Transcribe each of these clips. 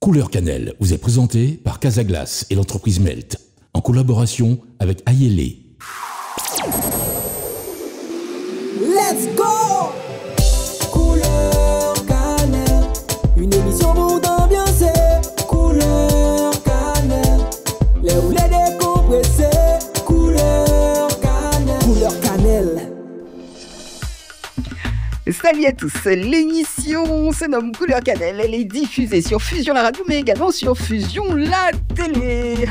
Couleur Cannelle vous est présenté par Casaglace et l'entreprise Melt, en collaboration avec Ayele. Let's go! Couleur Cannelle, une émission pour t'ambiancer. Couleur Cannelle, les roulets décompressés. Couleur Cannelle, Couleur Cannelle. Salut à tous, l'émission se nomme Couleur Cannelle, elle est diffusée sur Fusion la radio mais également sur Fusion la télé.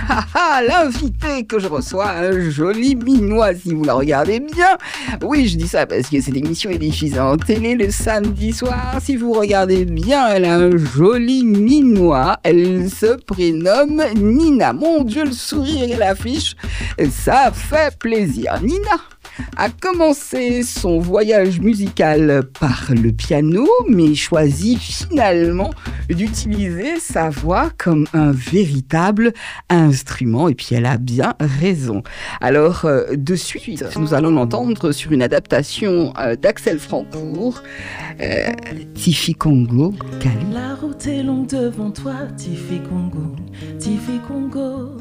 L'invité que je reçois, un joli minois si vous la regardez bien. Oui, je dis ça parce que cette émission est diffusée en télé le samedi soir. Si vous regardez bien, elle a un joli minois, elle se prénomme Nina. Mon Dieu, le sourire et l'affiche, ça fait plaisir. Nina a commencé son voyage musical par le piano, mais choisit finalement d'utiliser sa voix comme un véritable instrument, et puis elle a bien raison. Alors, de suite, nous allons l'entendre sur une adaptation d'Axel Francourt, Tifi Congo, Cali. La route est longue devant toi, Tifi Congo, Tifi Congo.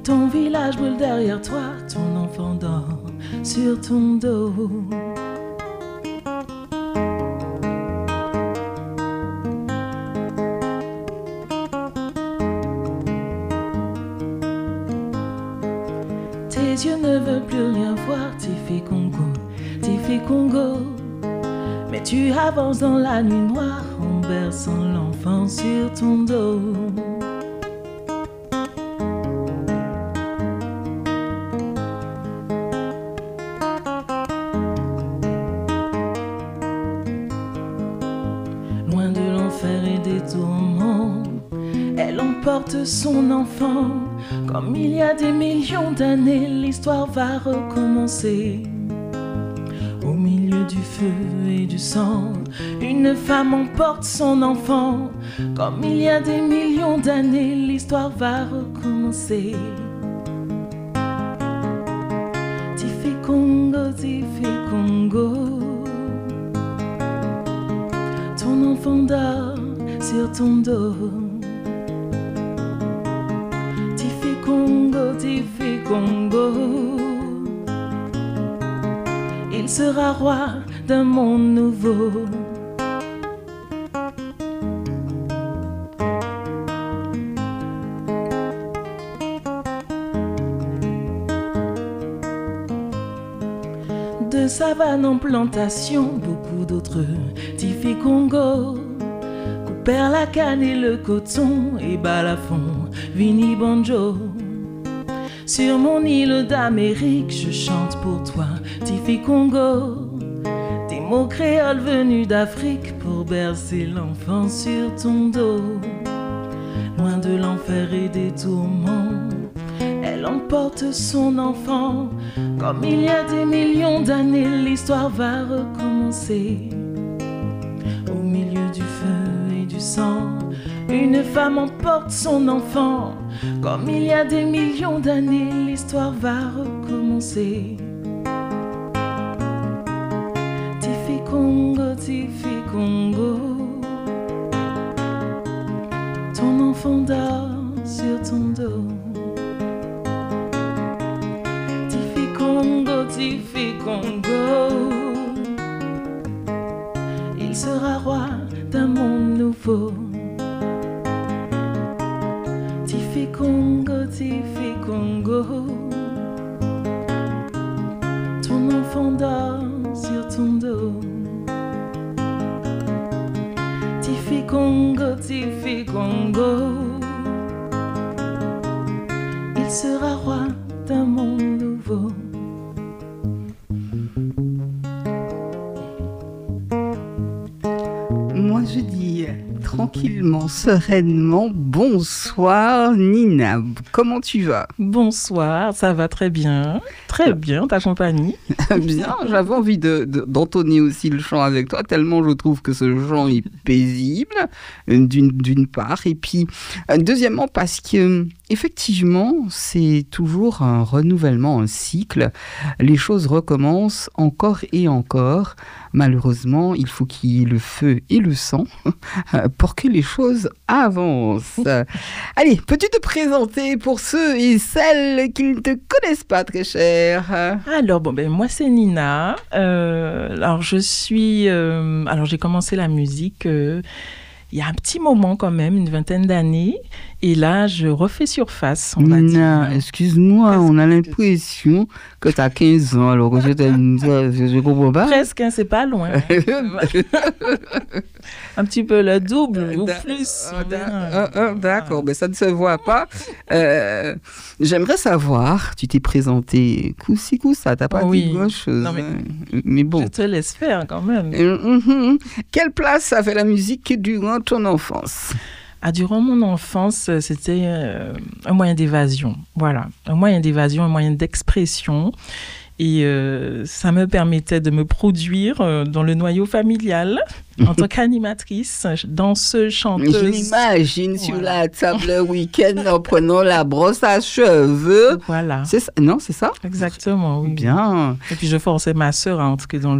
Ton village brûle derrière toi, ton enfant dort sur ton dos. Tes yeux ne veulent plus rien voir, Tifi Congo. Mais tu avances dans la nuit noire en berçant l'enfant sur ton dos. Elle emporte son enfant. Comme il y a des millions d'années, l'histoire va recommencer. Au milieu du feu et du sang, une femme emporte son enfant. Comme il y a des millions d'années, l'histoire va recommencer. Tifi Congo, ton enfant dort sur ton dos. Tifi Congo, il sera roi d'un monde nouveau. De savane en plantation, beaucoup d'autres Tifi Congo coupèrent la canne et le coton et balafon, Vini Banjo. Sur mon île d'Amérique, je chante pour toi, Tifi Congo. Des mots créoles venus d'Afrique pour bercer l'enfant sur ton dos. Loin de l'enfer et des tourments, elle emporte son enfant. Comme il y a des millions d'années, l'histoire va recommencer. Au milieu du feu et du sang, une femme emporte son enfant. Comme il y a des millions d'années, l'histoire va recommencer. Tifi Congo, ton enfant dort sur ton dos. Tifi Congo, il sera roi d'un monde nouveau. Tifi Congo, ton enfant dort sur ton dos. Tifi Congo, il sera roi d'un monde nouveau. Moi je dis tranquillement, sereinement, bonsoir Nina, comment tu vas? Bonsoir, ça va très bien, ta compagnie. Bien, j'avais envie d'entonner aussi le chant avec toi, tellement je trouve que ce chant est paisible, d'une part, et puis deuxièmement parce que effectivement, c'est toujours un renouvellement, un cycle. Les choses recommencent encore et encore. Malheureusement, il faut qu'il y ait le feu et le sang pour pour que les choses avancent. Allez, peux-tu te présenter pour ceux et celles qui ne te connaissent pas, très cher? Alors, moi, c'est Nina. Alors, j'ai commencé la musique il y a un petit moment quand même, une vingtaine d'années. Et là, je refais surface, on va dire. Excuse-moi, on a l'impression que tu as 15 ans, alors que je comprends pas. Presque, hein, c'est pas loin. Un petit peu le double ou plus. D'accord, mais ça ne se voit pas. J'aimerais savoir, tu t'es présenté coup-ci, coup-ça, t'as pas dit grand-chose. Non, mais bon. Je te laisse faire quand même. Quelle place avait la musique durant ton enfance? Durant mon enfance, c'était un moyen d'évasion. Voilà, un moyen d'évasion, un moyen d'expression. Et ça me permettait de me produire dans le noyau familial en tant qu'animatrice, danseuse, chanteuse. Je l'imagine sur la table le week-end en prenant la brosse à cheveux. Voilà. C'est ça? Non, c'est ça? Exactement, oui. Bien. Et puis je forçais ma sœur à entrer dans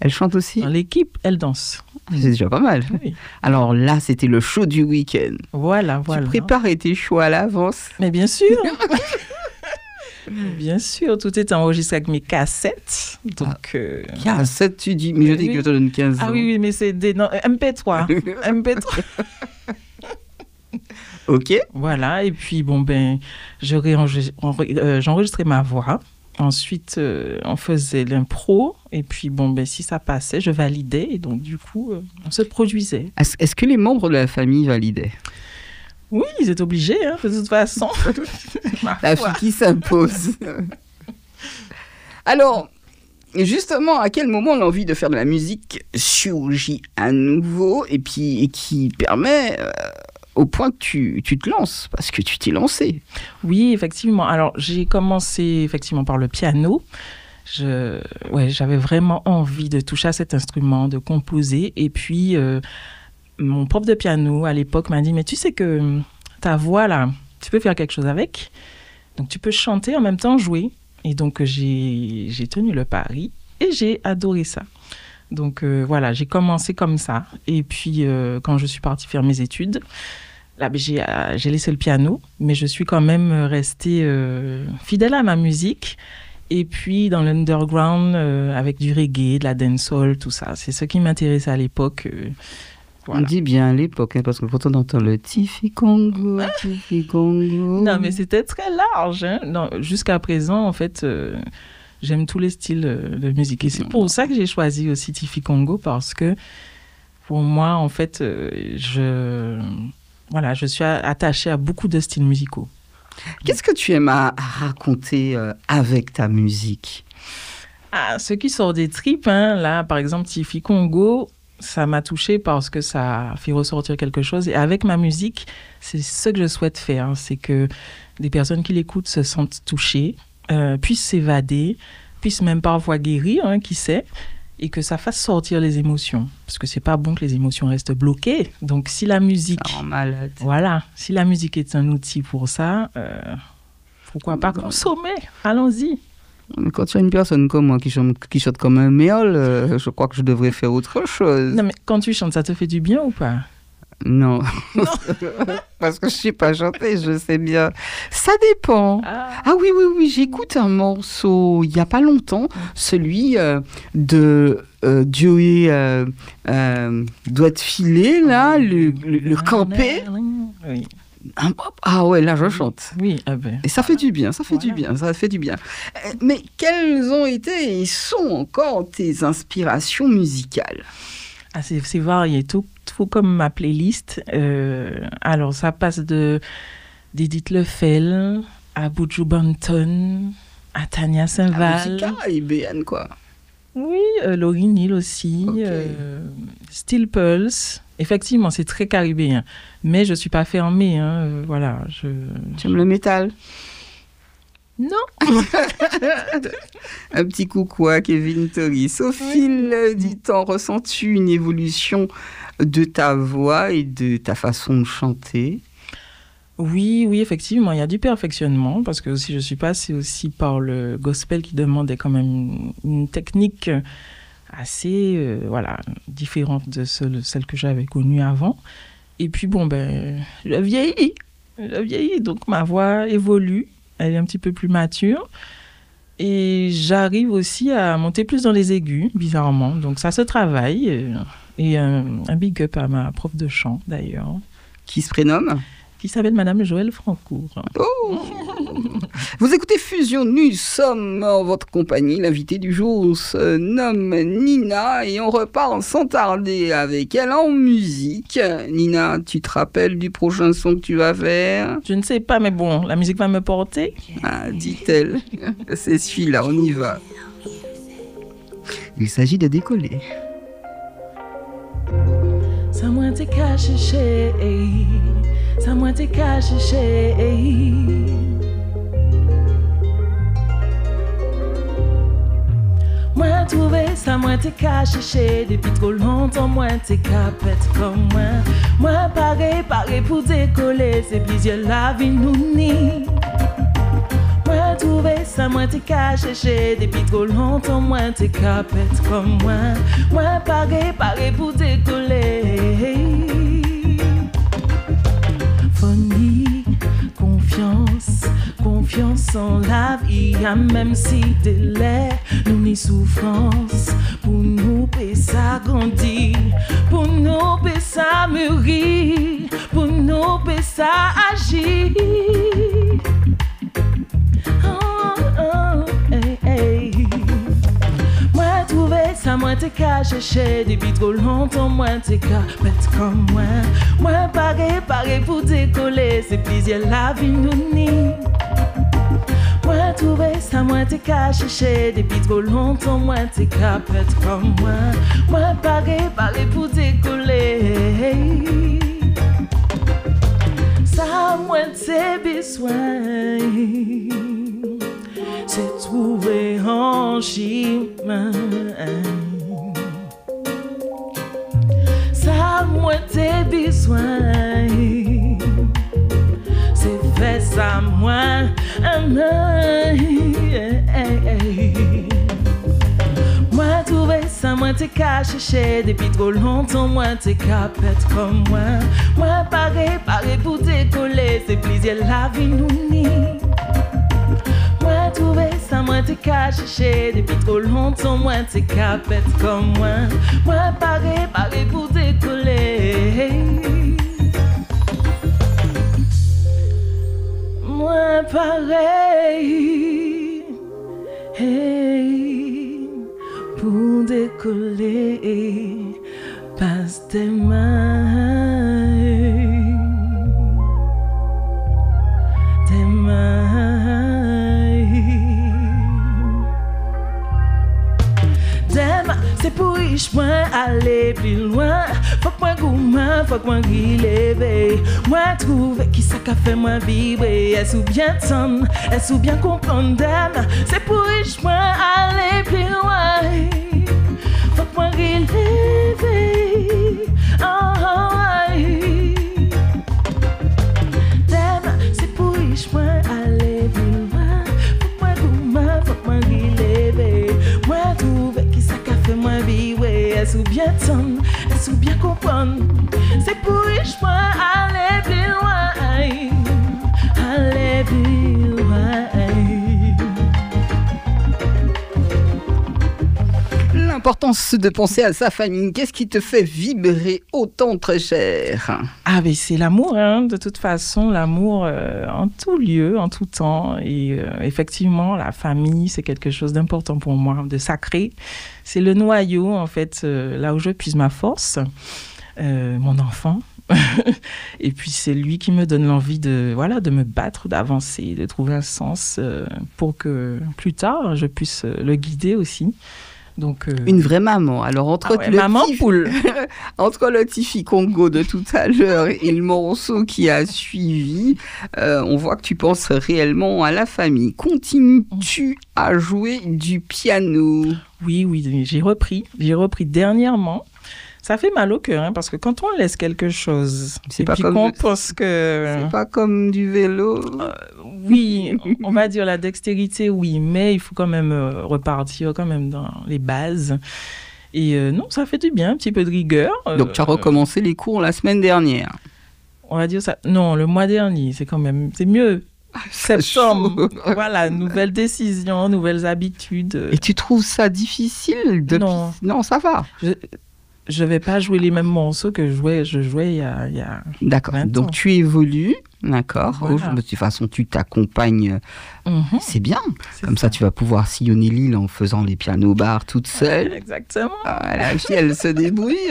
Elle chante aussi? Dans l'équipe, elle danse. C'est déjà pas mal. Oui. Alors là, c'était le show du week-end. Voilà. Tu préparais tes shows à l'avance? Mais bien sûr. Bien sûr, tout est enregistré avec mes cassettes. Donc, cassettes, tu dis? Mais je dis que je te donne 15 ans. Ah oui, mais c'est des MP3. MP3. Ok. Voilà, et puis j'enregistrais ma voix. Ensuite, on faisait l'impro. Et puis, si ça passait, je validais. Et donc, du coup, on se produisait. Est-ce que les membres de la famille validaient? Oui, ils étaient obligés, de toute façon. La fille qui s'impose. Alors, justement, à quel moment l'envie de faire de la musique surgit à nouveau et qui permet au point que tu te lances, parce que tu t'es lancé? Oui, effectivement. Alors, j'ai commencé effectivement par le piano. J'avais vraiment envie de toucher à cet instrument, de composer. Et puis, mon prof de piano, à l'époque, m'a dit « Mais tu sais que ta voix, là, tu peux faire quelque chose avec. Donc, tu peux chanter en même temps jouer. » Et donc, j'ai tenu le pari et j'ai adoré ça. Donc, j'ai commencé comme ça. Et puis, quand je suis partie faire mes études, là, j'ai laissé le piano, mais je suis quand même restée fidèle à ma musique. Et puis, dans l'underground, avec du reggae, de la dancehall, tout ça. C'est ce qui m'intéressait à l'époque. Voilà. On dit bien à l'époque, parce que quand on entend le Tifi Congo, Tifi Congo... Non, mais c'était très large. Non, jusqu'à présent, en fait, j'aime tous les styles de musique. Et c'est pour ça que j'ai choisi aussi Tifi Congo, parce que pour moi, en fait, je suis attachée à beaucoup de styles musicaux. Qu'est-ce que tu aimes à raconter avec ta musique? Ce qui sort des tripes, là, par exemple, Tifi Congo, ça m'a touchée parce que ça fait ressortir quelque chose. Et avec ma musique, c'est ce que je souhaite faire. C'est que des personnes qui l'écoutent se sentent touchées, puissent s'évader, puissent même parfois guérir, qui sait, et que ça fasse sortir les émotions. Parce que c'est pas bon que les émotions restent bloquées. Donc, si la musique... Ça rend malade. Voilà. Si la musique est un outil pour ça, pourquoi pas consommer? Allons-y. Quand tu as une personne comme moi qui chante comme un merle, je crois que je devrais faire autre chose. Non, mais quand tu chantes, ça te fait du bien ou pas? Non. Parce que je ne sais pas chanter, je sais bien. Ça dépend. Ah oui, j'écoute un morceau il n'y a pas longtemps, celui de Joey Doigt de filet, là, le campé. Oui. Ah ouais, là je chante. Oui, et ça fait du bien, ça fait du bien. Mais quelles ont été et sont encore tes inspirations musicales? C'est varié, tout comme ma playlist. Alors ça passe d'Edith Lefel à Buju Banton, à Tania Saint-Val. La musique caribéenne, quoi. Oui, Lauryn Hill aussi, okay. Steel Pulse. Effectivement, c'est très caribéen. Mais je ne suis pas fermée. Voilà, Tu aimes le métal? Non. Un petit coucou à Kevin Toris. Au fil du temps, ressens-tu une évolution de ta voix et de ta façon de chanter? Oui, effectivement, il y a du perfectionnement parce que aussi, je suis passée aussi par le gospel qui demandait quand même une technique assez différente de celle que j'avais connue avant. Et puis bon, je vieillis. Donc ma voix évolue, elle est un petit peu plus mature. Et j'arrive aussi à monter plus dans les aigus, bizarrement. Donc ça se travaille. Et un big up à ma prof de chant, d'ailleurs. Qui se prénomme ? Qui s'appelle Madame Joëlle Francourt. Oh. Vous écoutez Fusion, nous sommes en votre compagnie. L'invité du jour se nomme Nina et on repart sans tarder avec elle en musique. Nina, tu te rappelles du prochain son que tu vas faire ? Je ne sais pas, mais bon, la musique va me porter. Ah, dit-elle. C'est celui-là, on y va. Il s'agit de décoller. Ça moi t'es caché chez, ça moi t'es caché chez. Moi trouvé ça moi t'es caché chez depuis trop longtemps moi t'es capette comme moi. Moi pareil pour décoller c'est plusieurs la vie nous nie. Moi trouvé ça moi t'es caché chez depuis trop longtemps moi t'es capette comme moi. Moi pareil pour décoller. Folie, confiance en la vie, même si délai, nous ni souffrance, pour nous payer ça grandir, pour nous payer ça mûrir, pour nous payer ça agir. Moi trouvé ça moi t'es caché chez depuis trop longtemps moi t'es capette comme moi. Moi pareil pour décoller c'est plaisir la vie nous nie. Moi trouvé ça moi t'es caché chez depuis trop longtemps moi t'es capette comme moi. Moi pareil pour décoller. Ça moi t'es besoin. C'est trouvé en chemin. Ça moi t'es besoin. C'est fait ça moi. Moi trouvé ça moi t'es caché chez depuis trop longtemps moi t'es capette comme moi. Moi pareil pour décoller c'est plaisir la vie nous nie. Moi trouvé ça moi t'es caché chez depuis trop longtemps moi t'es capette comme moi. Moi pareil pour décoller. Moi pareil pour décoller passe tes mains. C'est pour riche moi aller plus loin. Faut que moi gourmand, faut que moi guilever. Moi trouver qui ça qu'a fait moi vibrer. Est-ce ou bien tendre, est-ce ou bien comprendre d'elle. C'est pour riche moi aller plus loin. Faut que moi guilever. C'est pour riche moi aller plus loin. Faut que moi gourmand, faut que moi guilever. Moi trouver qui ça qu'a fait moi vivre. Est-ce ou bien tendre, est-ce ou bien comprendre. C'est pour riche moi aller plus loin. Aller plus loin. L'importance de penser à sa famille, qu'est-ce qui te fait vibrer autant, très cher ? Ah mais c'est l'amour, hein. De toute façon, l'amour en tout lieu, en tout temps. Et effectivement, la famille, c'est quelque chose d'important pour moi, de sacré. C'est le noyau, en fait, là où je puise ma force, mon enfant. Et puis c'est lui qui me donne l'envie de me battre, d'avancer, de trouver un sens pour que plus tard, je puisse le guider aussi. Donc, une vraie maman. Alors, entre le Tifi Congo de tout à l'heure et le morceau qui a suivi, on voit que tu penses réellement à la famille. Continues-tu à jouer du piano ? Oui, j'ai repris dernièrement. Ça fait mal au cœur, hein, parce que quand on laisse quelque chose, c'est pas comme du vélo. Oui, on va dire la dextérité, oui, mais il faut quand même repartir quand même dans les bases. Et non, ça fait du bien, un petit peu de rigueur. Donc, tu as recommencé les cours la semaine dernière. On va dire ça. Non, le mois dernier, c'est mieux. Septembre, voilà, nouvelles décisions, nouvelles habitudes. Et tu trouves ça difficile Non, ça va. Je vais pas jouer les mêmes morceaux que je jouais il y a D'accord, 20 donc ans. tu évolues, d'accord. Voilà. De toute façon, tu t'accompagnes, c'est bien. C'est Comme ça, tu vas pouvoir sillonner l'île en faisant les pianos-bars toute seule. Exactement. La fille, elle se débrouille.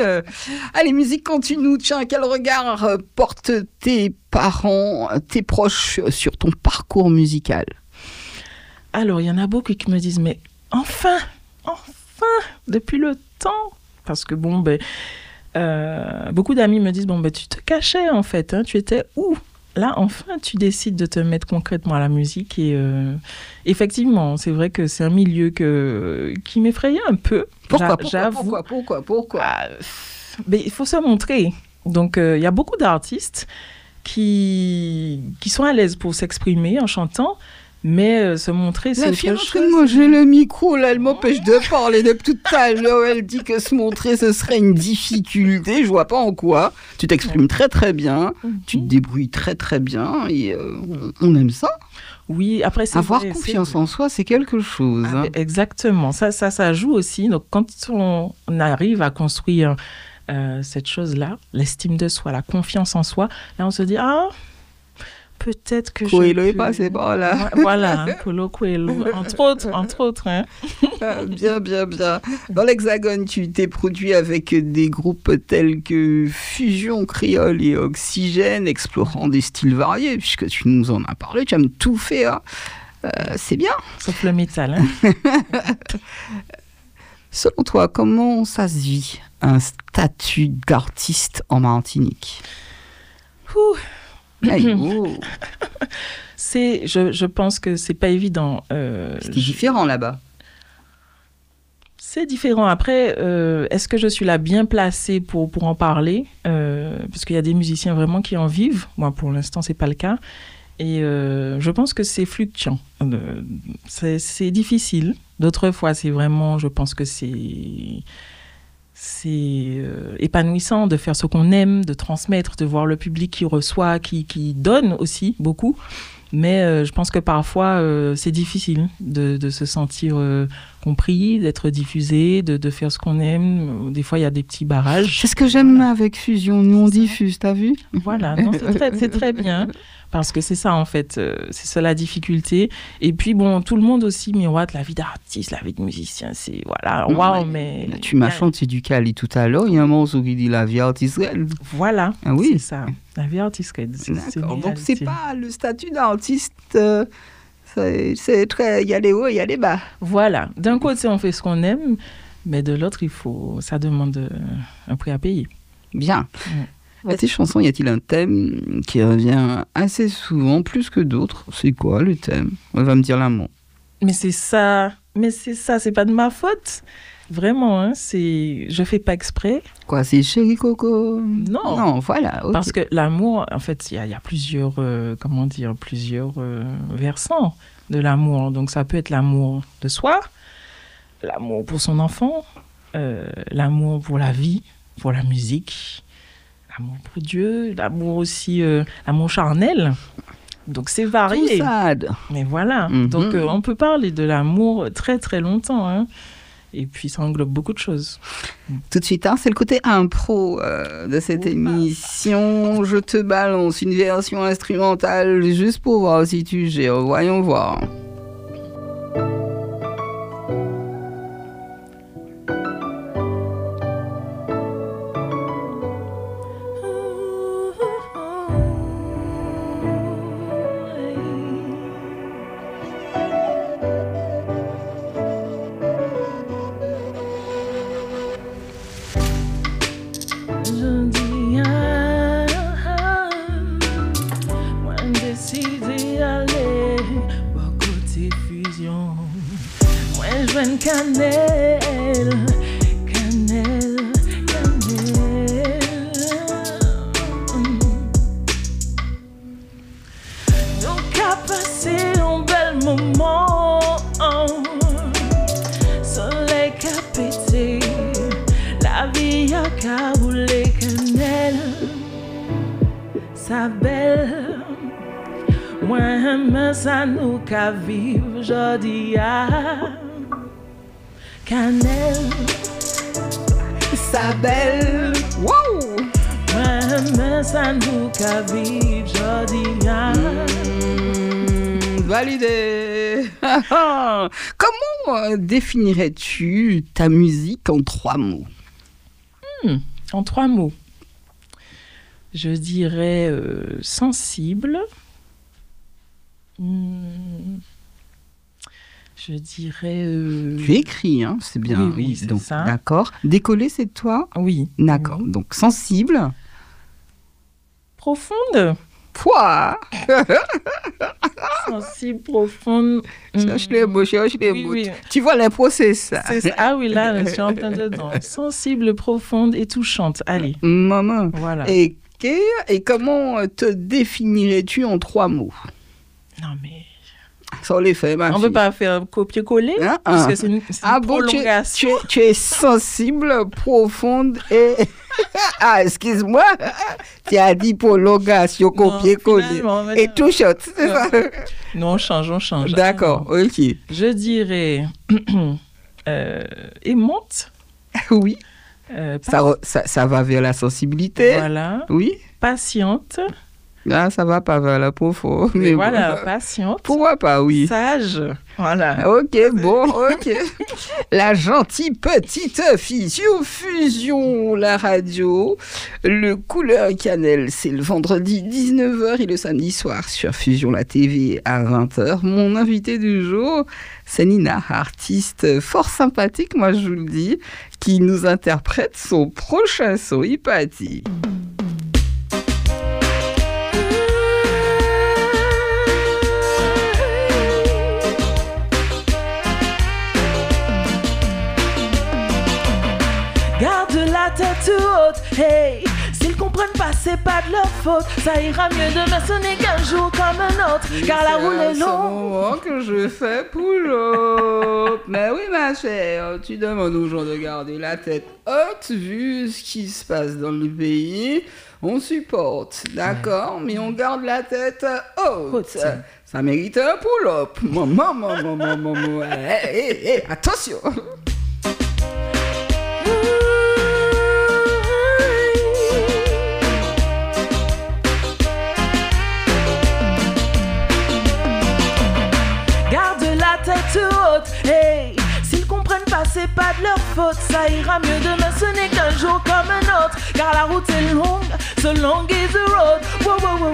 Allez, musique continue. Tiens, quel regard portent tes parents, tes proches sur ton parcours musical? Alors, il y en a beaucoup qui me disent, mais enfin, depuis le temps. Parce que beaucoup d'amis me disent, tu te cachais en fait, hein, tu étais où? Là, enfin, tu décides de te mettre concrètement à la musique. Et effectivement, c'est vrai que c'est un milieu qui m'effrayait un peu. Pourquoi Mais il faut se montrer. Donc, il y a beaucoup d'artistes qui sont à l'aise pour s'exprimer en chantant, mais se montrer, c'est autre chose. Moi, j'ai le micro, là, elle m'empêche de parler depuis tout à l'heure. Elle dit que se montrer, ce serait une difficulté. Je vois pas en quoi. Tu t'exprimes très, très bien. Tu te débrouilles très, très bien. Et on aime ça. Oui, après, c'est avoir vrai, confiance en soi, c'est quelque chose. Ah, exactement. Ça joue aussi. Donc, quand on arrive à construire cette chose-là, l'estime de soi, la confiance en soi, là, on se dit, peut-être que Coelho est passé par là. Voilà, Paulo Coelho, entre autres. Hein. Bien. Dans l'Hexagone, tu t'es produit avec des groupes tels que Fusion Créole et Oxygène, explorant des styles variés, puisque tu nous en as parlé, tu aimes tout faire. C'est bien. Sauf le métal. Hein. Selon toi, comment ça se vit, un statut d'artiste en Martinique? Je pense que c'est pas évident. C'est différent là-bas. C'est différent. Après, est-ce que je suis là bien placée pour en parler? Parce qu'il y a des musiciens vraiment qui en vivent. Moi, pour l'instant, c'est pas le cas. Et je pense que c'est fluctuant. C'est difficile. D'autres fois, c'est vraiment, je pense que c'est épanouissant de faire ce qu'on aime, de transmettre, de voir le public qui reçoit, qui donne aussi beaucoup. Mais je pense que parfois, c'est difficile de se sentir compris, d'être diffusé, de faire ce qu'on aime. Des fois, il y a des petits barrages. C'est ce que j'aime avec Fusion. Nous, on diffuse, t'as vu? Voilà, c'est très bien. Parce que c'est ça, en fait. C'est ça la difficulté. Et puis, tout le monde aussi miroite la vie d'artiste, la vie de musicien. C'est, voilà, waouh, mais... Tu m'as chanté du Cali tout à l'heure. Il y a un morceau qui dit la vie artiste. Voilà, ah, oui. C'est ça. La vie artiste. Donc, c'est pas le statut d'artiste... c'est très... Il y a les hauts et il y a les bas. Voilà. D'un côté, on fait ce qu'on aime, mais de l'autre, ça demande un prix à payer. Bien. Dans tes chansons, y a-t-il un thème qui revient assez souvent, plus que d'autres? C'est quoi le thème? On va me dire l'amour. Mais c'est ça, c'est pas de ma faute. Vraiment, hein, je fais pas exprès. Quoi, c'est Chéri Coco? Non, voilà. Okay. Parce que l'amour, en fait, il y a plusieurs, versants de l'amour. Donc ça peut être l'amour de soi, l'amour pour son enfant, l'amour pour la vie, pour la musique, l'amour pour Dieu, l'amour aussi, l'amour charnel. Donc c'est varié. Tout sad. Mais voilà. Donc on peut parler de l'amour très très longtemps. Hein. Et puis ça englobe beaucoup de choses. Tout de suite, hein, c'est le côté impro de cette émission. Je te balance une version instrumentale juste pour voir si tu gères. Voyons voir. Cannelle. Donc à passer un bel moment, soleil qu'a pété, sa belle. Moi, ça nous qu'à vivre, jodi à Cannelle. Sa belle. Wow! Moi, ça nous qu'à vivre, jodi à. Validé. Comment définirais-tu ta musique en 3 mots? En 3 mots. Je dirais sensible. Je dirais. Tu écris, hein, c'est bien. Oui, c'est donc, ça. D'accord. Décoller, c'est toi? Oui. D'accord. Oui. Donc sensible. Profonde. Pouah. Sensible, profonde. Cherche les mots, cherche les mots. Oui. Tu vois l'impro, c'est ça. Ah oui, là, je suis en plein dedans. Sensible, profonde et touchante. Allez. Maman. Voilà. Et comment te définirais-tu en 3 mots? Non, mais. Sans les faits, ma On ne fille. peut pas faire copier-coller. Hein, Parce que c'est une prolongation. Tu es sensible, profonde et... Ah, excuse-moi. Tu as dit prolongation, copier-coller. Et touchante, c'est ça? Non, on change. D'accord, ok. Je dirais aimante. Oui. Ça va vers la sensibilité. Voilà. Oui. Patiente. Là, ça va pas vers la profonde. Mais voilà, patiente. Pourquoi pas, oui. Sage. Voilà. Ok, bon, ok. La gentille petite fille sur Fusion, la radio. Le Couleur Cannelle, c'est le vendredi 19h et le samedi soir sur Fusion, la TV à 20h. Mon invité du jour, c'est Nina, artiste fort sympathique, moi je vous le dis, qui nous interprète son prochain son, Hypatie. La tête haute, hey, s'ils comprennent pas, c'est pas de leur faute. Ça ira mieux demain, ce n'est qu'un jour comme un autre, car la route est longue. Que je fais pour l'autre. Mais oui, ma chère, tu demandes aux gens de garder la tête haute, vu ce qui se passe dans le pays. On supporte, d'accord, mais on garde la tête haute. Ça mérite un pull-up. Maman. Hey, attention. Tête haute, hey, s'ils comprennent pas, c'est pas de leur faute. Ça ira mieux demain, ce n'est qu'un jour comme un autre, car la route est longue, so long is the road. Wow.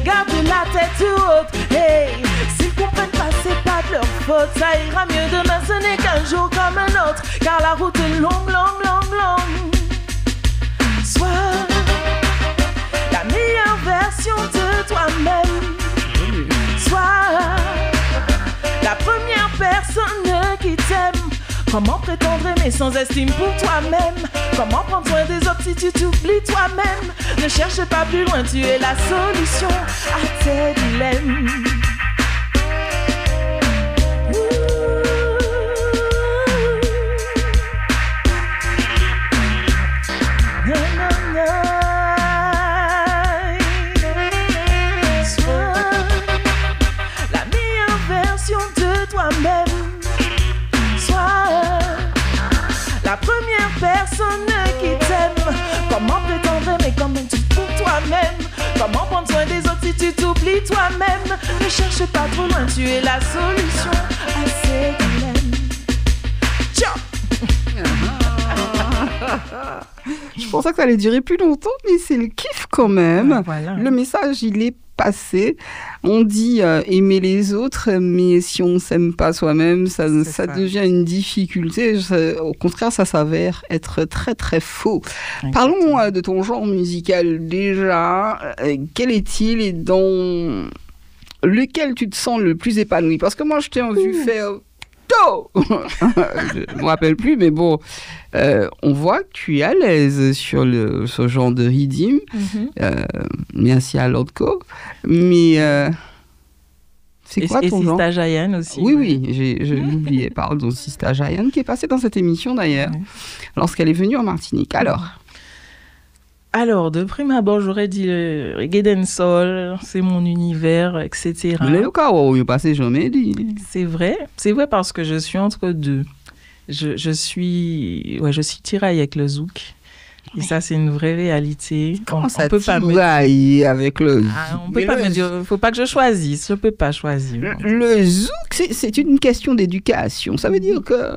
Garde la tête haute, hey, s'ils comprennent pas, c'est pas de leur faute. Ça ira mieux demain, ce n'est qu'un jour comme un autre, car la route est longue. Sois la meilleure version de toi-même. Sois la première personne qui t'aime. Comment prétendre aimer sans estime pour toi-même? Comment prendre soin des autres si tu t'oublies toi-même? Ne cherche pas plus loin, tu es la solution à tes dilemmes. La première personne qui t'aime. Comment prétendre aimer comme tu pour toi-même? Comment prendre soin des autres si tu t'oublies toi-même? Ne cherche pas trop loin, tu es la solution à ces dilemmes. Ciao. Je pensais que ça allait durer plus longtemps, mais c'est le kiff quand même. Ah, voilà. Le message, il est passé. On dit aimer les autres, mais si on ne s'aime pas soi-même, ça devient une difficulté. Au contraire, ça s'avère être très très faux. Exactement. Parlons de ton genre musical déjà. Quel est-il et dans lequel tu te sens le plus épanoui? Parce que moi, je t'ai vu faire... Je ne me rappelle plus, mais bon, on voit que tu es à l'aise sur ce genre de rythme. Merci à Lordco. Mais c'est quoi ton genre? Et Sista Jayan aussi. Oui, j'ai oublié. Pardon, Sista Jayan qui est passée dans cette émission d'ailleurs, lorsqu'elle est venue en Martinique. Alors, Alors, de prime abord, j'aurais dit le reggae dancehall, c'est mon univers, etc. Mais le cas où il passé jamais dit. C'est vrai parce que je suis entre deux. Je suis tiraille avec le zouk. Et ça, c'est une vraie réalité. Comment ça peut pas tiraille avec le zouk? On peut pas me dire, faut pas que je choisisse, je peux pas choisir. Le zouk, c'est une question d'éducation. Ça veut dire que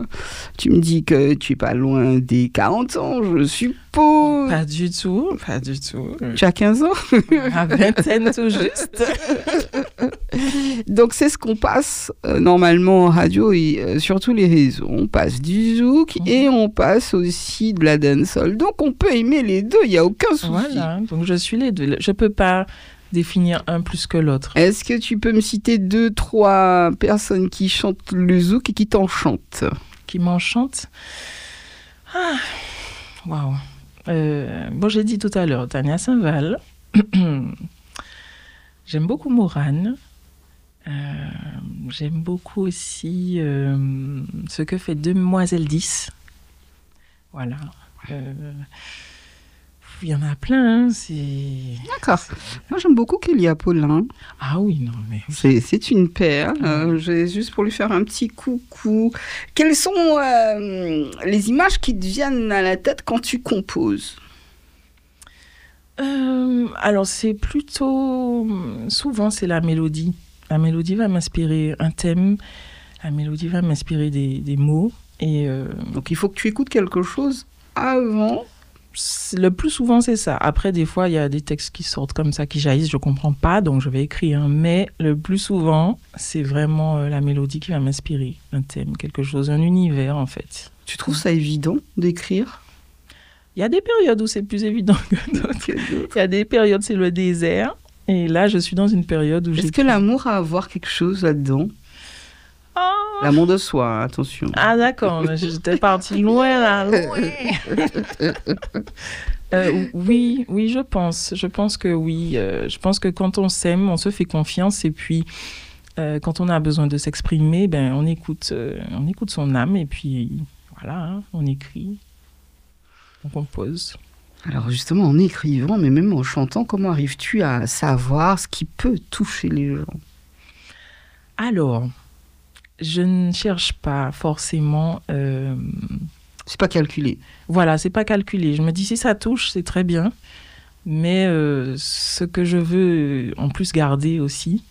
tu me dis que tu es pas loin des 40 ans, je suppose. Pas du tout. Tu as 15 ans? À vingtaine tout juste. Donc c'est ce qu'on passe normalement en radio et sur tous les réseaux. On passe du zouk et on passe aussi de la dancehall. Donc on peut aimer les deux, il n'y a aucun souci. Voilà, donc je suis les deux. Je peux pas définir un plus que l'autre. Est-ce que tu peux me citer 2-3 personnes qui chantent le zouk et qui t'enchantent? Qui m'enchantent? Waouh. Bon, j'ai dit tout à l'heure, Tania Saint-Val. J'aime beaucoup Morane. J'aime beaucoup aussi ce que fait Demoiselle 10. Voilà. Il y en a plein. D'accord. Moi, j'aime beaucoup Kélia Paulin. Ah oui, non, mais... C'est une perle. Juste pour lui faire un petit coucou. Quelles sont les images qui te viennent à la tête quand tu composes? Alors, c'est plutôt... Souvent, c'est la mélodie. La mélodie va m'inspirer un thème. La mélodie va m'inspirer des mots. Et donc, il faut que tu écoutes quelque chose avant. Le plus souvent, c'est ça. Après, des fois, il y a des textes qui sortent comme ça, qui jaillissent. Je ne comprends pas, donc je vais écrire. Mais le plus souvent, c'est vraiment la mélodie qui va m'inspirer. Un thème, quelque chose, un univers, en fait. Tu trouves ça évident d'écrire? Il y a des périodes où c'est plus évident que d'autres. Il y a des périodes, c'est le désert. Et là, je suis dans une période où Est-ce que l'amour a à voir quelque chose là-dedans? L'amour de soi, hein, attention. Ah d'accord, j'étais partie loin là, loin. Oui, je pense. Je pense que oui. Je pense que quand on s'aime, on se fait confiance et puis quand on a besoin de s'exprimer, on écoute son âme et puis voilà, hein, on écrit, on compose. Alors justement, en écrivant, mais même en chantant, comment arrives-tu à savoir ce qui peut toucher les gens? Alors, je ne cherche pas forcément... C'est pas calculé. Voilà, c'est pas calculé. Je me dis, si ça touche, c'est très bien. Mais ce que je veux en plus garder aussi,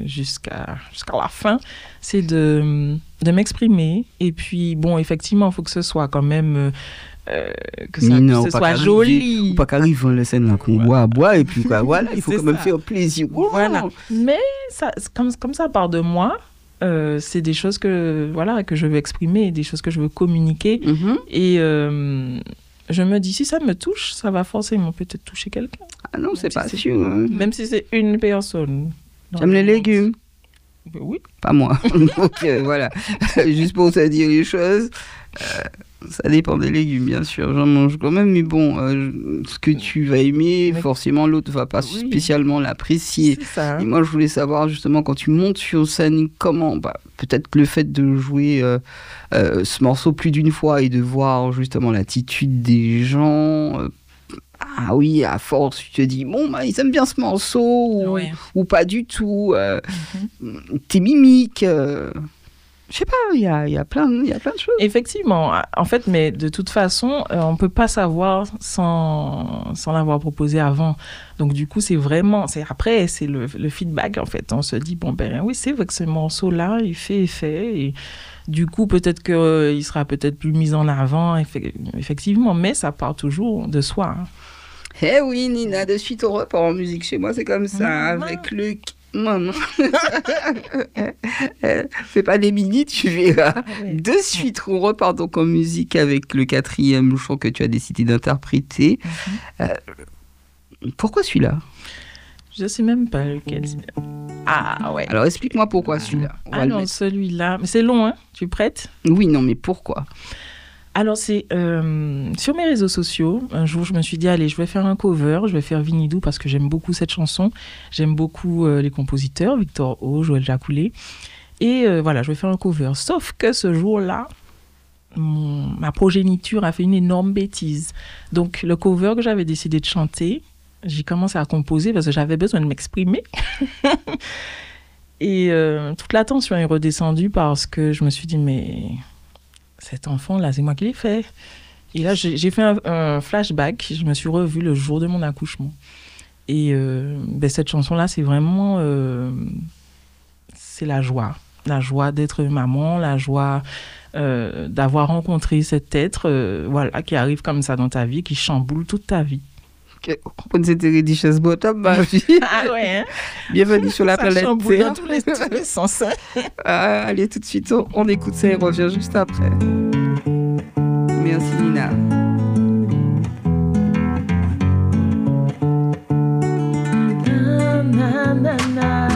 jusqu'à la fin, c'est de m'exprimer. Et puis, bon, effectivement, il faut que ce soit quand même... que ce soit joli. Ou pas qu'arrive la scène là qu'on boit et puis quoi, voilà, il faut quand même faire plaisir. Voilà. Mais ça, comme ça part de moi, c'est des choses que je veux exprimer, des choses que je veux communiquer. Et je me dis, si ça me touche, ça va forcément peut-être toucher quelqu'un. Ah non, c'est pas sûr. Hein. Même si c'est une personne. J'aime les légumes. Oui. Pas moi. Donc voilà, juste pour te dire les choses. Ça dépend des légumes, bien sûr. J'en mange quand même, mais bon, ce que tu vas aimer, forcément, l'autre ne va pas spécialement l'apprécier. C'est ça. Et moi, je voulais savoir, justement, quand tu montes sur scène, comment, peut-être que le fait de jouer ce morceau plus d'une fois et de voir, justement, l'attitude des gens... ah oui, à force, tu te dis, bon, ils aiment bien ce morceau, ou pas du tout. Tes mimiques... je sais pas, il y a plein de choses. Effectivement. En fait, mais de toute façon, on ne peut pas savoir sans l'avoir proposé avant. Donc, du coup, c'est le feedback, en fait. On se dit, oui, c'est vrai que ce morceau-là, il fait effet. Et du coup, peut-être qu'il sera peut-être plus mis en avant, effectivement. Mais ça part toujours de soi. Hein. Eh oui, Nina, de suite au repas en musique. Chez moi, c'est comme ça, avec le... Non. Fais pas des minutes, tu verras. De suite, on repart donc en musique avec le 4e chant que tu as décidé d'interpréter. Pourquoi celui-là? Je sais même pas lequel. Ah ouais. Alors explique-moi pourquoi celui-là. Alors celui-là, mais c'est long, hein? Tu es prête? Oui, non, mais pourquoi? Alors, c'est sur mes réseaux sociaux. Un jour, je me suis dit, allez, je vais faire un cover, je vais faire Vinidou parce que j'aime beaucoup cette chanson. J'aime beaucoup les compositeurs, Victor O, Joël Jacoulet. Et voilà, je vais faire un cover. Sauf que ce jour-là, ma progéniture a fait une énorme bêtise. Donc, le cover que j'avais décidé de chanter, j'ai commencé à composer parce que j'avais besoin de m'exprimer. Et toute la tension est redescendue parce que je me suis dit, mais cet enfant-là, c'est moi qui l'ai fait. Et là, j'ai fait un flashback. Je me suis revue le jour de mon accouchement. Et cette chanson-là, c'est vraiment... c'est la joie. La joie d'être maman, la joie d'avoir rencontré cet être qui arrive comme ça dans ta vie, qui chamboule toute ta vie. C'était Richesse Bottom, ma vie. Ah ouais, hein? Bienvenue sur la planète chamboule Terre. dans tous les sens. Allez, tout de suite, on écoute ça et on revient juste après. Merci, Nina. Na, na, na.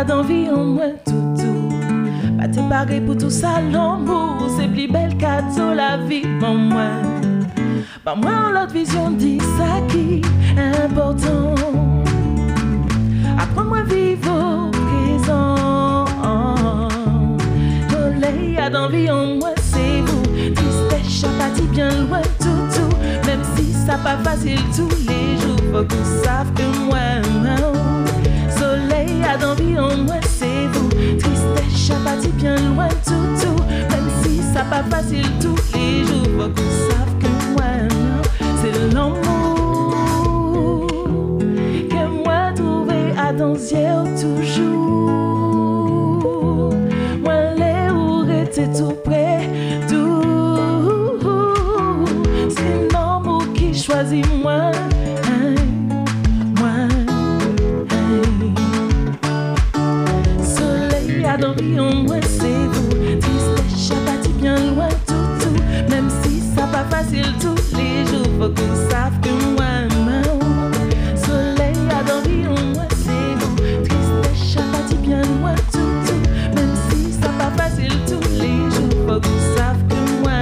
D'envie en moi tout pas te parer pour tout ça l'amour c'est plus belle cadeau la vie pour moi pas moi l'autre vision dit ça qui est important apprends-moi vivre au présent soleil a d'envie en moi c'est vous tristesse chapatis bien loin tout même si ça pas facile tous les jours faut qu'on sache que moi soleil a d'envie en moi, c'est vous. Tristesse, chapatis bien loin, tout. Même si ça pas facile tous les jours, faut qu'on sache que moi, c'est l'amour que moi trouvé à dans yeux toujours. Moi, les où était tout près, tout. C'est l'amour qui choisit moi. D'envie en moi c'est vous tristesse chapatis bien loin tout même si ça pas facile tous les jours faut qu'on sache que moi soleil a d'envie en moi c'est vous tristesse chapatis bien loin tout même si ça pas facile tous les jours faut qu'on sache que moi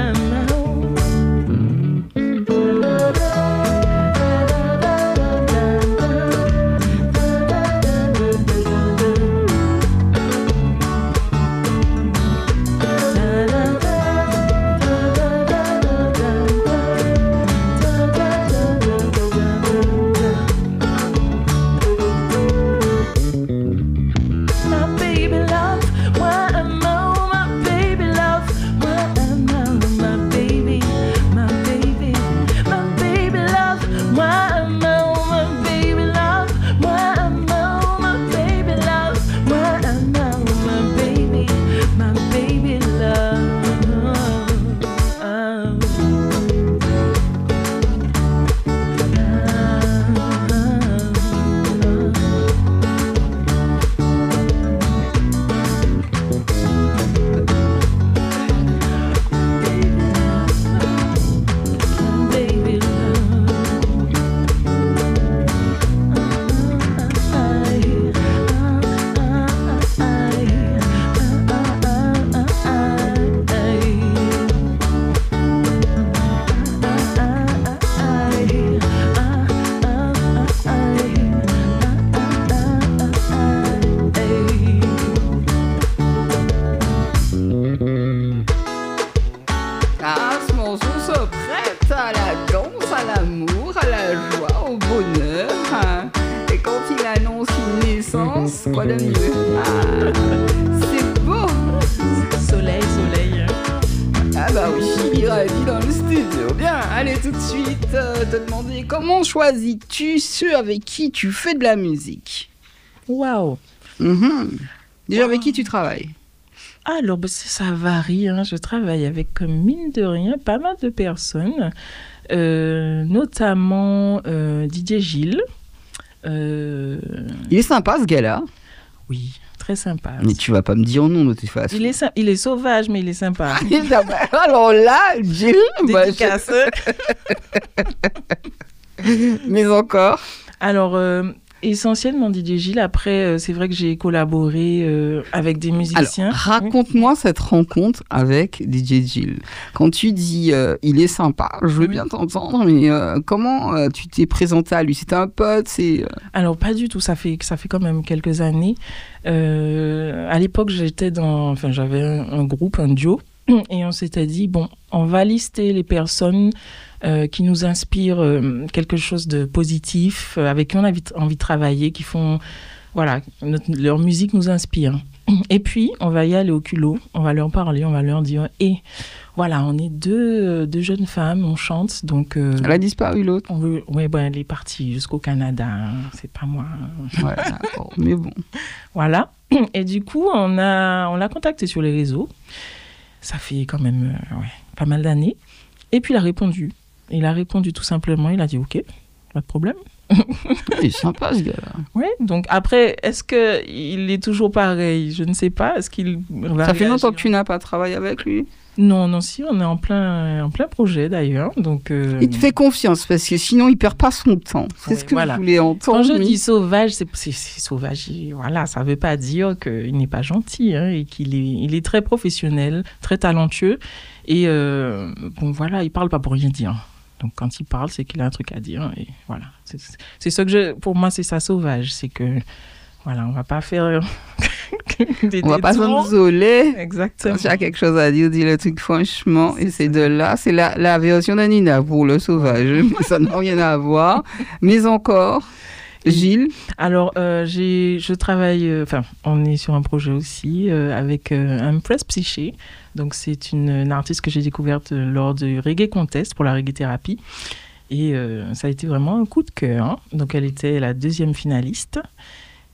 Quoi de mieux? C'est beau! Soleil. Ah bah oui, Chimira est dans le studio. Bien, allez tout de suite te demander comment choisis-tu ceux avec qui tu fais de la musique? Waouh! Déjà, avec qui tu travailles? Alors, ça varie. Hein. Je travaille avec, mine de rien, pas mal de personnes, notamment Didier Gilles. Il est sympa ce gars-là. Oui, très sympa. Mais tu vas pas me dire non de toute façon. Il est sauvage, mais il est sympa. Alors là, Gilles, dédicace. Mais encore. Alors, Essentiellement DJ Gilles. Après, c'est vrai que j'ai collaboré avec des musiciens. Alors, raconte-moi cette rencontre avec DJ Gilles. Quand tu dis il est sympa, je veux bien t'entendre, mais comment tu t'es présenté à lui? C'était un pote? Alors, pas du tout. Ça fait quand même quelques années. À l'époque, j'avais un groupe, un duo, et on s'était dit, bon, on va lister les personnes qui nous inspirent quelque chose de positif, avec qui on a envie de travailler, qui font... Voilà, leur musique nous inspire. Et puis, on va y aller au culot, on va leur parler, on va leur dire, voilà, on est deux jeunes femmes, on chante, donc... Elle a disparu, l'autre? Oui, elle est partie jusqu'au Canada, hein, c'est pas moi. Ouais, d'accord, mais bon. Voilà, et du coup, on l'a contacté sur les réseaux. Ça fait quand même pas mal d'années. Et puis, il a répondu. Il a répondu tout simplement, il a dit OK, pas de problème. Il est sympa, ce gars-là. Oui, donc après, est-ce qu'il est toujours pareil? Je ne sais pas. Est-ce qu'il va Ça fait longtemps que tu n'as pas travaillé avec lui? Non, si, on est en plein projet d'ailleurs. Donc, il te fait confiance parce que sinon, il ne perd pas son temps. C'est ce que je voulais entendre. Quand je dis sauvage, c'est sauvage. Voilà, ça ne veut pas dire qu'il n'est pas gentil, hein, et il est très professionnel, très talentueux. Et bon, voilà, il ne parle pas pour rien dire. Donc, quand il parle, c'est qu'il a un truc à dire. Et voilà. C'est ce que pour moi, c'est ça, sauvage. C'est que, voilà, on ne va pas faire des détours. On ne va pas s'isoler. Exactement. Quand il y a quelque chose à dire, dis le truc franchement. Et c'est de là, c'est la version d'Anina pour le sauvage. Ça n'a rien à voir. Mais encore... Gilles? Alors, je travaille, on est sur un projet aussi avec Empress Psyché. Donc, c'est une artiste que j'ai découverte lors du Reggae Contest pour la reggae thérapie. Et ça a été vraiment un coup de cœur. Hein. Donc, elle était la 2e finaliste.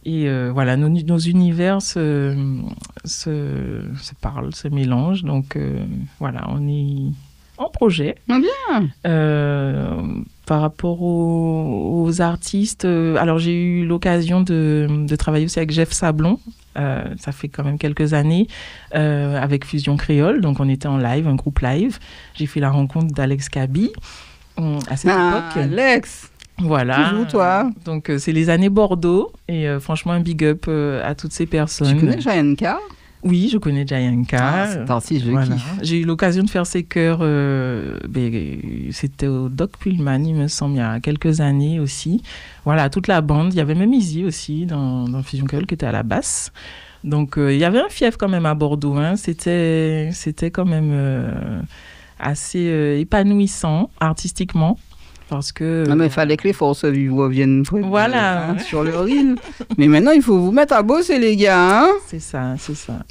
Et voilà, nos univers se parlent, se mélangent. Donc, voilà, on est en projet. Ah bien. Par rapport aux artistes, alors j'ai eu l'occasion de travailler aussi avec Jeff Sablon, ça fait quand même quelques années, avec Fusion Créole, donc on était en live, un groupe live. J'ai fait la rencontre d'Alex Kaby à cette époque. Alex! Voilà. Toujours toi. Donc c'est les années Bordeaux, et franchement un big up à toutes ces personnes. Tu connais Jayanka? Oui, je connais Jayanka. C'est ainsi, je kiffe. J'ai eu l'occasion de faire ses chœurs, c'était au Doc Pullman, il me semble, il y a quelques années aussi. Voilà, toute la bande. Il y avait même Izzy aussi dans Fusion Créole qui était à la basse. Donc, il y avait un fief quand même à Bordeaux. Hein. C'était quand même assez épanouissant artistiquement. Parce que... Non, mais il fallait que les forces vives viennent voilà. Sur le reel. Mais maintenant, il faut vous mettre à bosser, les gars. Hein, c'est ça.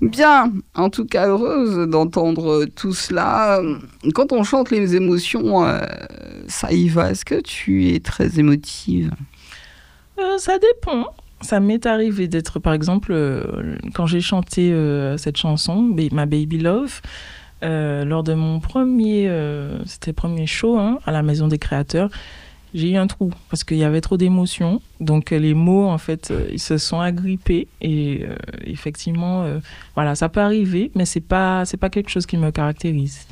Bien. En tout cas, heureuse d'entendre tout cela. Quand on chante les émotions, ça y va. Est-ce que tu es très émotive? Ça dépend. Ça m'est arrivé d'être, par exemple, quand j'ai chanté cette chanson, Ma Baby Love... lors de mon premier show à la Maison des Créateurs, j'ai eu un trou parce qu'il y avait trop d'émotions. Donc les mots, en fait, ils se sont agrippés et effectivement, voilà, ça peut arriver, mais c'est pas quelque chose qui me caractérise.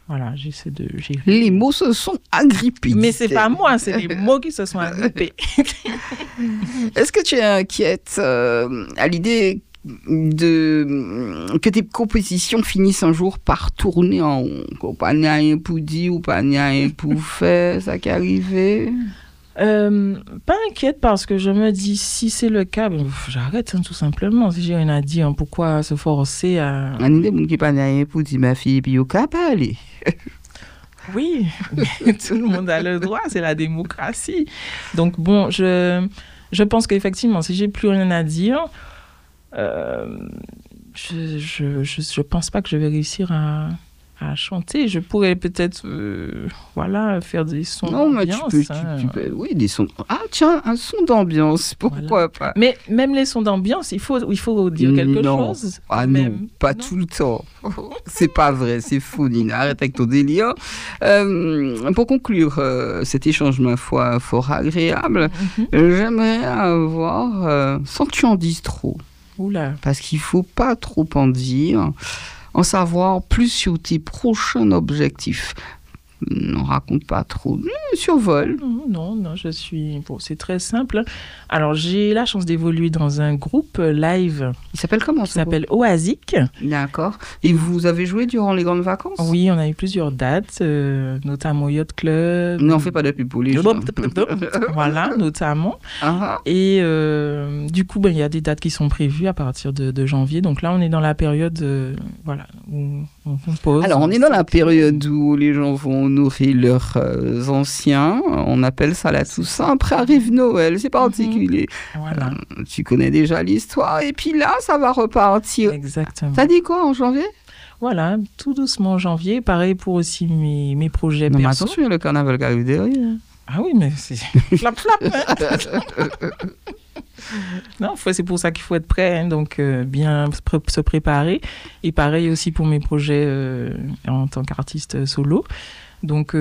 Voilà, j'essaie de gérer. Les mots se sont agrippés. Mais c'est pas moi, c'est les mots qui se sont agrippés. Est-ce que tu es inquiète à l'idée que tes compositions finissent un jour par tourner en rond, pas rien pour dire ou pas rien pour faire, ça qui est arrivé? Pas inquiète parce que je me dis si c'est le cas, j'arrête tout simplement. Si j'ai rien à dire, pourquoi se forcer à... Il y a des gens qui pas rien pour dire ma fille puis au cap à aller. Oui, mais tout le monde a le droit, c'est la démocratie. Donc bon, je pense qu'effectivement, si j'ai plus rien à dire, je pense pas que je vais réussir à chanter. Je pourrais peut-être faire des sons d'ambiance. Tu peux, oui, des sons. Ah tiens, un son d'ambiance, pourquoi pas. Mais même les sons d'ambiance, il faut dire quelque chose. Ah non, pas tout le temps. C'est pas vrai, c'est faux, Nina. Arrête avec ton délire. Pour conclure cet échange, ma foi, fort agréable, j'aimerais avoir, sans que tu en dises trop, parce qu'il ne faut pas trop en dire, en savoir plus sur tes prochains objectifs. n'en raconte pas trop. Survol. Non, je suis... Bon, c'est très simple. Alors, j'ai la chance d'évoluer dans un groupe live. Il s'appelle comment ça? Il s'appelle Oasic. D'accord. Et vous avez joué durant les grandes vacances? Oui, on a eu plusieurs dates, notamment au Yacht Club. Non, on fait pas de pub pour les gens. Voilà, notamment. Et du coup, il y a des dates qui sont prévues à partir de janvier. Donc là, on est dans la période où on compose. Alors, on est dans la période où les gens vont honorer leurs anciens. On appelle ça la Toussaint. Après arrive Noël, c'est particulier. Voilà. Tu connais déjà l'histoire. Et puis là, ça va repartir. Exactement. T'as dit quoi en janvier? Voilà, tout doucement en janvier. Pareil pour aussi mes projets non, perso. Mais attention, il y a le carnaval qui arrive derrière. Ah oui, mais c'est flap. Non, c'est pour ça qu'il faut être prêt, hein, donc bien se préparer. Et pareil aussi pour mes projets en tant qu'artiste solo. Donc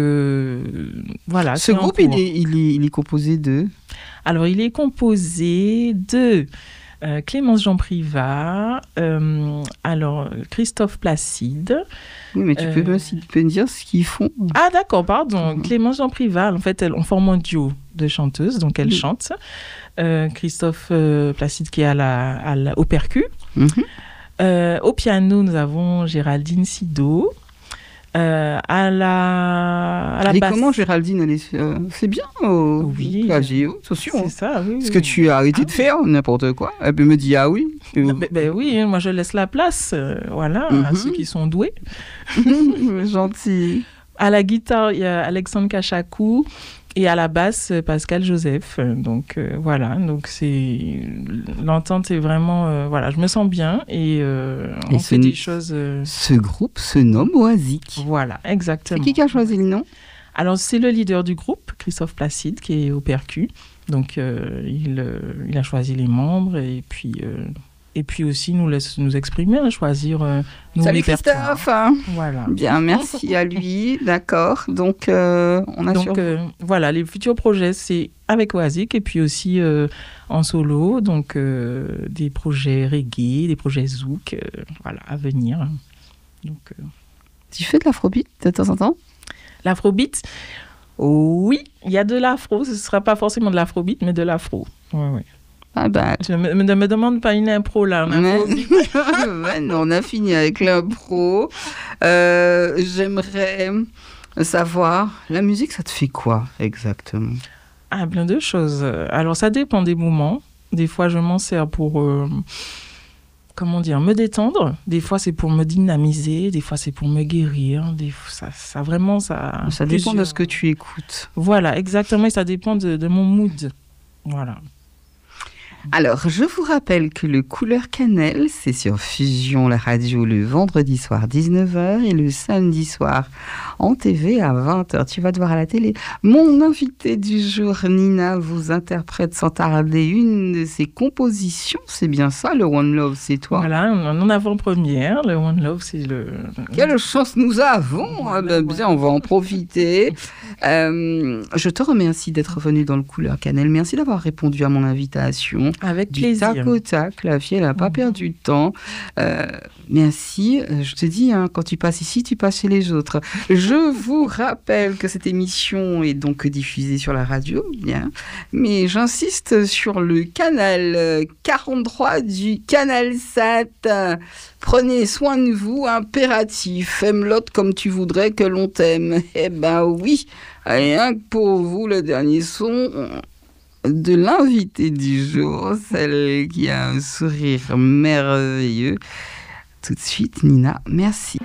voilà. Ce groupe, il est composé de? Alors, il est composé de Clémence Jean Privat, alors Christophe Placide. Oui, mais tu peux me dire ce qu'ils font. Ah d'accord, pardon. Clémence Jean Privat, en fait, on forme un duo de chanteuses, donc elle chante. Christophe Placide qui est au percu. Au piano, nous avons Géraldine Sido. À la basse. Comment Géraldine, c'est bien au clavier, attention. C'est ça, oui. Ce que tu as arrêté de faire, n'importe quoi. Elle peut me dire oui. Oui, moi je laisse la place, à ceux qui sont doués. Gentil. À la guitare, il y a Alexandre Kachakou. Et à la basse, Pascal Joseph. Donc voilà, donc l'entente est vraiment... je me sens bien et on fait des choses... Ce groupe se nomme Oasic. Voilà, exactement. C'est qui a choisi le nom? Alors, c'est le leader du groupe, Christophe Placide, qui est au percu. Donc il a choisi les membres et puis aussi nous laisse nous exprimer, choisir nos répertoires. Salut Christophe. Voilà. Bien, merci à lui. D'accord. Donc, voilà, les futurs projets, c'est avec Oasic et puis aussi en solo. Donc, des projets reggae, des projets zouk, à venir. Donc, tu fais de l'afrobeat de temps en temps? L'afrobeat? Oui, il y a de l'afro. Ce ne sera pas forcément de l'afrobeat, mais de l'afro. Oui. Ah bah, ne me demande pas une impro là. On a fini avec l'impro. J'aimerais savoir, la musique, ça te fait quoi exactement? Ah, plein de choses. Alors, ça dépend des moments. Des fois, je m'en sers pour, me détendre. Des fois, c'est pour me dynamiser. Des fois, c'est pour me guérir. Ça dépend de ce que tu écoutes. Voilà, exactement. Et ça dépend de mon mood. Voilà. Alors, je vous rappelle que le Couleur Cannelle, c'est sur Fusion, la radio, le vendredi soir 19h et le samedi soir en TV à 20h. Tu vas te voir à la télé. Mon invité du jour, Nina, vous interprète sans tarder une de ses compositions. C'est bien ça, le One Love, c'est toi? Voilà, en avant-première. Le One Love, c'est le... Quelle chance nous avons! Bien, on va en profiter. Je te remercie d'être venu dans le Couleur Cannelle. Merci d'avoir répondu à mon invitation. Avec plaisir. Du tac au tac, la fille, elle n'a pas perdu de temps. Merci. Je te dis, quand tu passes ici, tu passes chez les autres. Je vous rappelle que cette émission est donc diffusée sur la radio, bien. Mais j'insiste sur le canal 43 du Canal Sat. Prenez soin de vous, impératif. Aime l'autre comme tu voudrais que l'on t'aime. Eh ben oui, rien que pour vous, le dernier son de l'invité du jour, celle qui a un sourire merveilleux. Tout de suite, Nina, merci.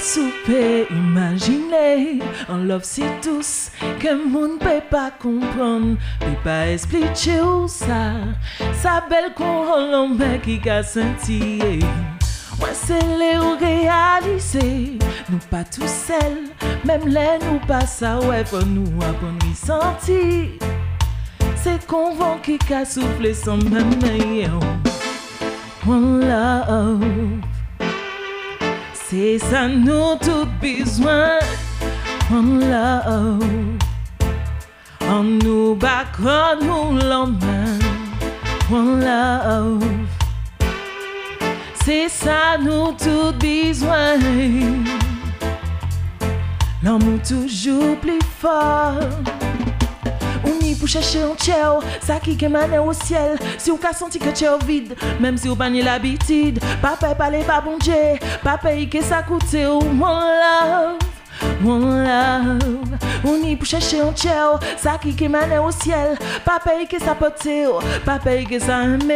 Souper, imaginer, en love si douce que moun peut pas comprendre, peut pas expliquer où ça, sa belle qu'on l'homme qui a senti. Moi c'est les réaliser. Nous pas tout seuls, même les nous pas ça, ouais, faut nous apprendre à sentir. C'est qu'on va qui a soufflé sans même meilleur. One love, c'est ça nous tout besoin. One love, on nous bat quand nous l'emmène. One love, c'est ça nous tout besoin. L'amour toujours plus fort. On y pour chercher un ciel, ça qui émane au ciel. Si vous avez senti que tu es vide, même si vous n'avez pas l'habitude, papa parle pas bon Dieu, papa que ça coûte. One love, one love. On y pour chercher un ciel, ça qui émane au ciel, papa que ça pote, papa que ça aime.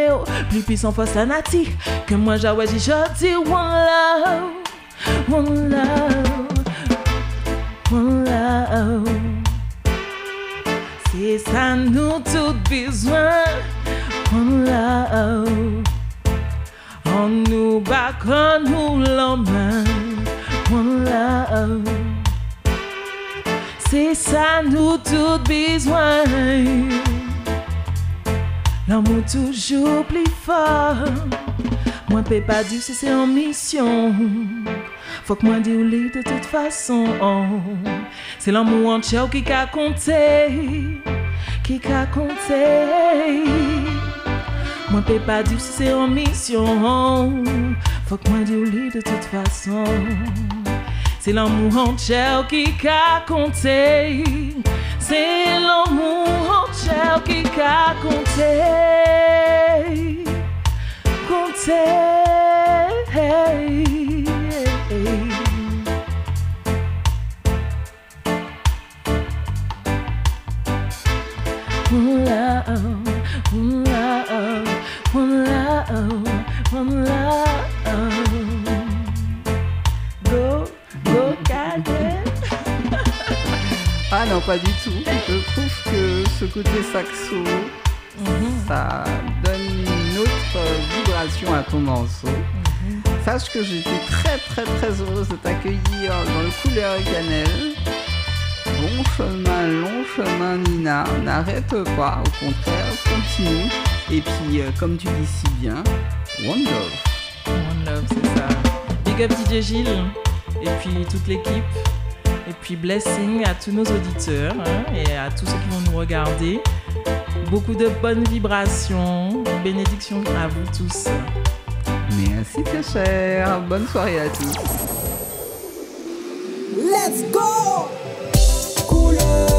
Plus puissant force la nati, que moi j'ai dit one love, one love, one love. C'est ça nous tout besoin. One love, on nous bat quand nous l'emmène. One love, c'est ça nous tout besoin. L'amour toujours plus fort. Moi peux pas dire si c'est en mission. Faut que moi dise de toute façon. C'est l'amour entier qui a compté, qui a compté. Moi peux pas dire si c'est en mission. Faut que moi dise de toute façon. C'est l'amour entier qui a compté. C'est l'amour entier qui a compté, compté. One love, one love, one love, one love. Go, go, Canet. Ah non, pas du tout. Je trouve que ce côté saxo, ça donne une autre vibration à ton morceau. Sache que j'étais très très très heureuse de t'accueillir dans le Couleur Cannelle. Long chemin Nina, n'arrête pas, au contraire, continue. Et puis, comme tu dis si bien, one love. One love, c'est ça. Big up DJ Gilles, et puis toute l'équipe. Et puis blessing à tous nos auditeurs et à tous ceux qui vont nous regarder. Beaucoup de bonnes vibrations, bénédictions à vous tous. Merci très cher, bonne soirée à tous. Let's go! Couleur